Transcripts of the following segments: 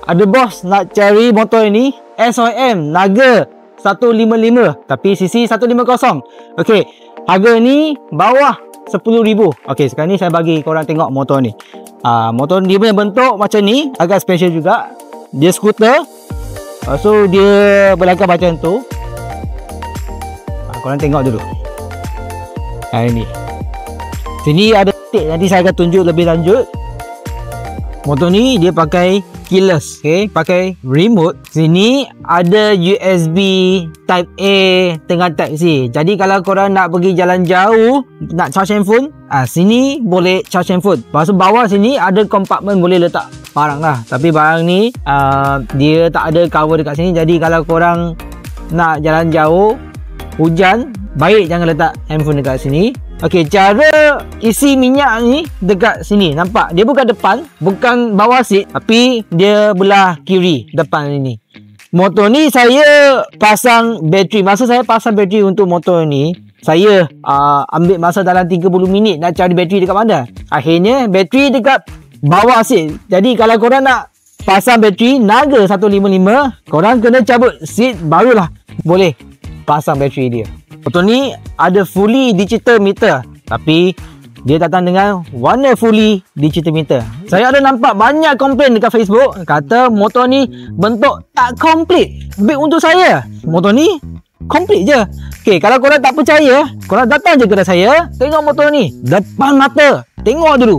Ada bos nak cari motor ini SOM Naga 155 tapi CC 150. Okey, harga ni bawah 10,000. Okey, sekarang ni saya bagi korang tengok motor ni. Motor dia punya bentuk macam ni, agak special juga. Dia skuter. So dia belakang macam tu. Korang tengok dulu. Ini. Sini ada titik, nanti saya akan tunjuk lebih lanjut. Motor ni dia pakai keyless, okey, pakai remote. Sini ada USB Type A dengan Type C. Jadi kalau korang nak pergi jalan jauh, nak charge handphone, sini boleh charge handphone. Lepas tu bawah sini ada kompartmen boleh letak barang lah. Tapi barang ni dia tak ada cover dekat sini. Jadi kalau korang nak jalan jauh, hujan, baik jangan letak handphone dekat sini. Okey, cara isi minyak ni dekat sini. Nampak? Dia bukan depan, bukan bawah seat, tapi dia belah kiri depan ini. Motor ni saya pasang bateri. Masa saya pasang bateri untuk motor ni, saya ambil masa dalam 30 minit nak cari bateri dekat mana. Akhirnya bateri dekat bawah seat. Jadi kalau korang nak pasang bateri Naga 155, korang kena cabut seat barulah boleh pasang bateri dia. Motor ni ada fully digital meter, tapi dia datang dengan warna fully digital meter. Saya ada nampak banyak komplain dekat Facebook, kata motor ni bentuk tak komplit. Tapi untuk saya, motor ni komplit je. Okey, kalau korang tak percaya, korang datang je kedai saya, tengok motor ni depan mata. Tengok dulu.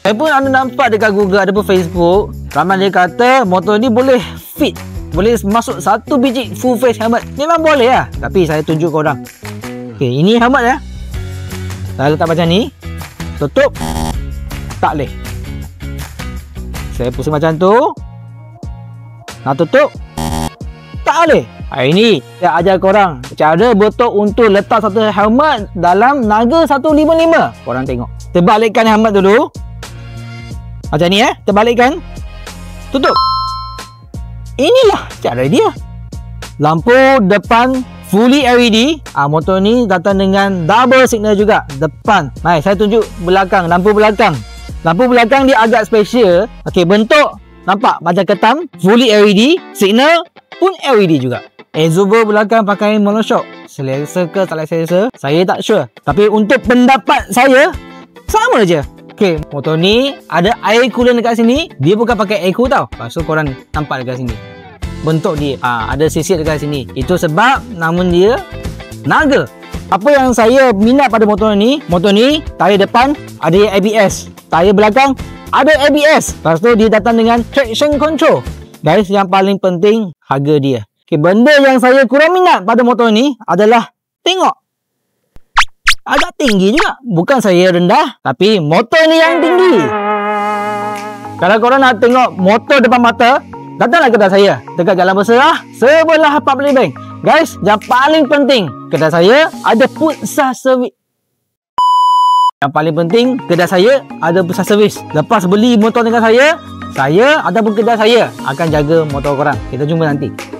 Saya pun ada nampak dekat Google, ada pun Facebook, ramai dia kata motor ni boleh fit, boleh masuk satu biji full face helmet. Memang boleh lah, tapi saya tunjuk korang. Okey, ini helmet ya. Saya letak macam ni, tutup, tak boleh. Saya pusing macam tu, nak tutup, tak boleh. Ini saya ajar korang cara betul untuk letak satu helmet dalam Naga 155. Korang tengok. Terbalikkan helmet dulu. Macam ni terbalikkan. Tutup. Inilah cara dia. Lampu depan fully LED. Motor ni datang dengan double signal juga depan. Mari saya tunjuk belakang, lampu belakang. Lampu belakang dia agak special. Okey, bentuk nampak macam ketam, fully LED, signal pun LED juga. Exhaust belakang pakai monoshock. Selesa ke tak selesa, saya tak sure. Tapi untuk pendapat saya, sama je. Okey, motor ni ada air cooler dekat sini. Dia bukan pakai air cool tau. Lepas tu korang nampak dekat sini bentuk dia, ada sisir dekat sini. Itu sebab nama dia Naga. Apa yang saya minat pada motor ni tayar depan ada ABS, tayar belakang ada ABS. Lepas tu dia datang dengan traction control. Guys, yang paling penting harga dia. Okay, benda yang saya kurang minat pada motor ni adalah, tengok, agak tinggi juga. Bukan saya rendah, tapi motor ni yang tinggi. Kalau korang nak tengok motor depan mata, datanglah kedai saya dekat Jalan Berserah sebelah Public Bank. Guys, yang paling penting, kedai saya ada pusat servis. Yang paling penting, kedai saya ada pusat servis. Lepas beli motor dengan saya ataupun kedai saya akan jaga motor korang. Kita jumpa nanti.